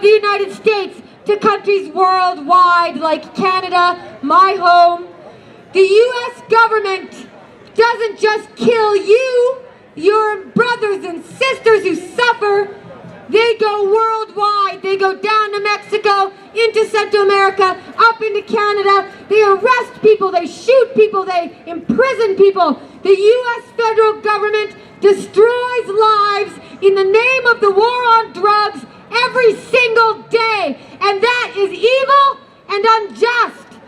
of the United States to countries worldwide like Canada, my home. The U.S. government doesn't just kill you, your brothers and sisters who suffer. They go worldwide. They go down to Mexico, into Central America, up into Canada. They arrest people, they shoot people, they imprison people. The U.S. federal government destroys lives in the name of the war on drugs every single day. And that is evil and unjust.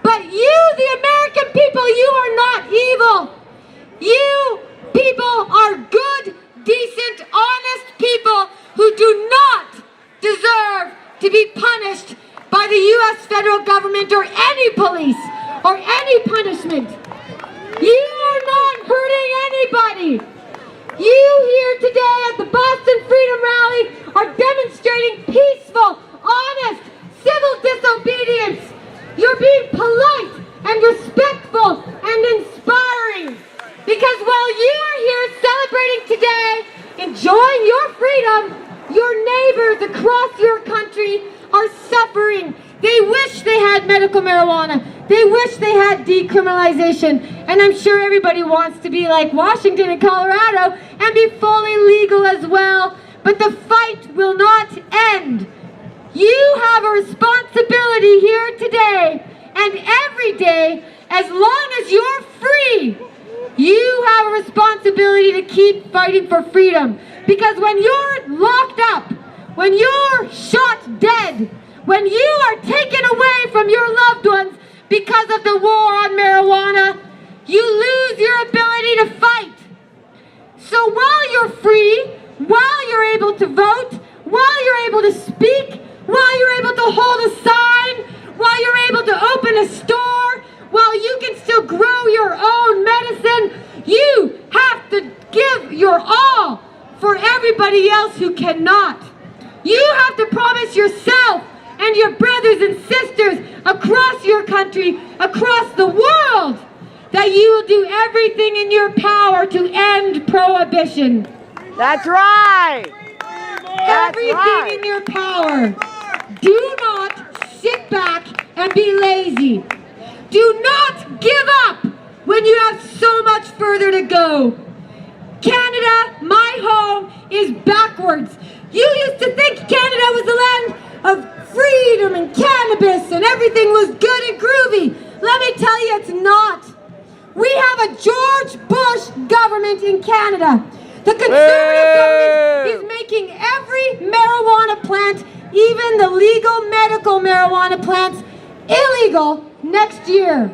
But you, the American people, you are not evil. You people are good, decent, honest people who do not deserve to be punished by the U.S. federal government or any police or any punishment. You are not hurting anybody. You here today at the Boston Freedom Rally are demonstrating peaceful, honest, civil disobedience. You're being polite and respectful and inspiring. Because while you are here celebrating today, enjoying your freedom, your neighbors across your country are suffering. They wish they had medical marijuana. They wish they had decriminalization. And I'm sure everybody wants to be like Washington and Colorado and be fully legal as well. But the fight will not end. You have a responsibility here today and every day, as long as you're free. You have a responsibility to keep fighting for freedom. Because when you're locked up, when you're shot dead, when you are taken away from your loved ones because of the war on marijuana, you lose your ability to fight. So while you're free, while you're able to vote, while you're able to speak, while you're able to hold a sign, while you're able to open a store, while you can still grow your own medicine, you have to give your all for everybody else who cannot. You have to promise yourself and your brothers and sisters across your country, across the world, that you will do everything in your power to end prohibition. That's right. Everything in your power. Do not sit back and be lazy. Do not give up when you have so much further to go. Canada, my home, is backwards. You used to think Canada was the land of freedom and cannabis and everything was good and groovy. Let me tell you, it's not. We have a George Bush government in Canada. The Conservative government is making every marijuana plant, even the legal medical marijuana plants, illegal next year.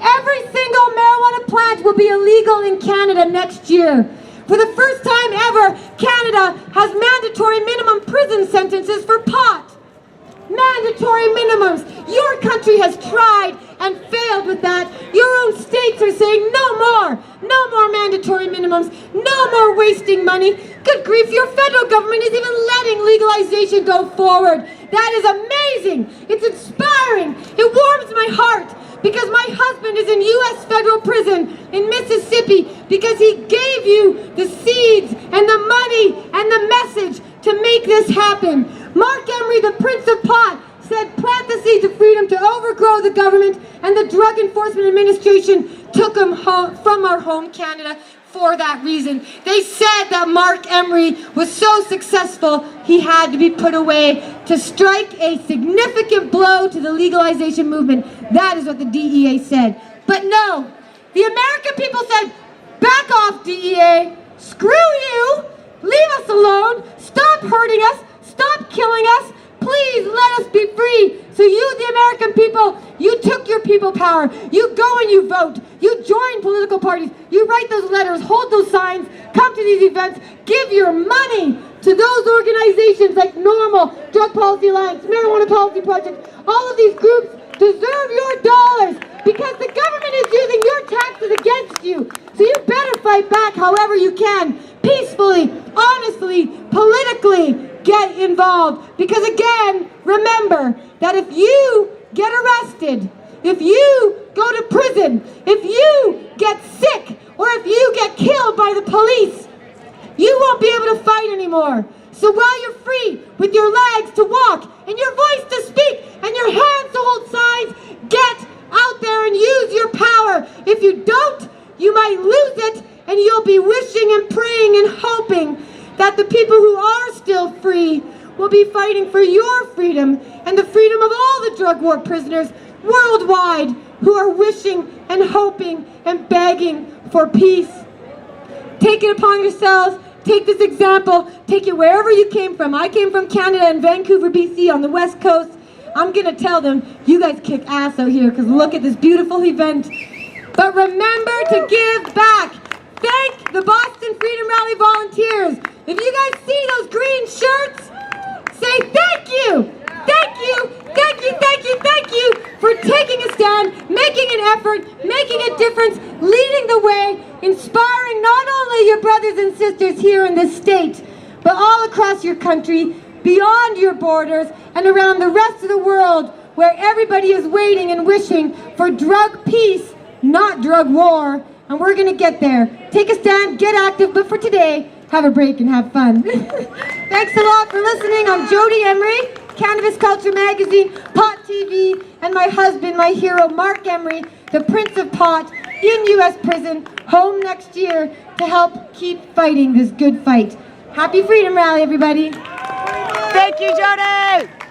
Every single marijuana plant will be illegal in Canada next year. For the first time ever, Canada has mandatory minimum prison sentences for pot. Mandatory minimums. Your country has tried and failed with that. Your own states are saying no more mandatory minimums, no more wasting money. Good grief, your federal government is even letting legalization go forward. That is amazing. It's inspiring. It warms my heart. Because my husband is in U.S. federal prison in Mississippi because he gave you the seeds and the money and the message to make this happen. Mark Emery, the Prince of Pot, said plant the seeds of freedom to overgrow the government, and the Drug Enforcement Administration took him from our home, Canada, for that reason. They said that Mark Emery was so successful he had to be put away to strike a significant blow to the legalization movement. That is what the DEA said. But no, the American people said, back off DEA, screw you, leave us alone, stop hurting us, stop killing us, please let us be free. So you, the American people, you took your people power. You go and you vote. You join political parties. You write those letters, hold those signs, come to these events, give your money to those organizations like NORML, Drug Policy Alliance, Marijuana Policy Project. All of these groups deserve your dollars because the government is using your taxes against you. So you better fight back however you can, peacefully, honestly, politically. Get involved, because again, remember that if you get arrested, if you go to prison, if you get sick, or if you get killed by the police, you won't be able to fight anymore. So while you're free with your legs to walk and your voice to speak and your hands to hold signs, get out there and use your power. If you don't, you might lose it, and you'll be wishing and praying and hoping that the people who are still free will be fighting for your freedom and the freedom of all the drug war prisoners worldwide who are wishing and hoping and begging for peace. Take it upon yourselves. Take this example. Take it wherever you came from. I came from Canada and Vancouver, BC on the West Coast. I'm going to tell them, you guys kick ass out here because look at this beautiful event. But remember to give back. Thank the Boston Freedom Rally volunteers. If you guys see those green shirts, say thank you. Thank you, thank you, thank you, thank you for taking a stand, making an effort, making a difference, leading the way, inspiring not only your brothers and sisters here in this state, but all across your country, beyond your borders, and around the rest of the world, where everybody is waiting and wishing for drug peace, not drug war, and we're going to get there. Take a stand, get active, but for today, have a break and have fun. Thanks a lot for listening. I'm Jodie Emery, Cannabis Culture Magazine, Pot TV, and my husband, my hero, Mark Emery, the Prince of Pot, in U.S. prison, home next year to help keep fighting this good fight. Happy Freedom Rally, everybody. Thank you, Jodie.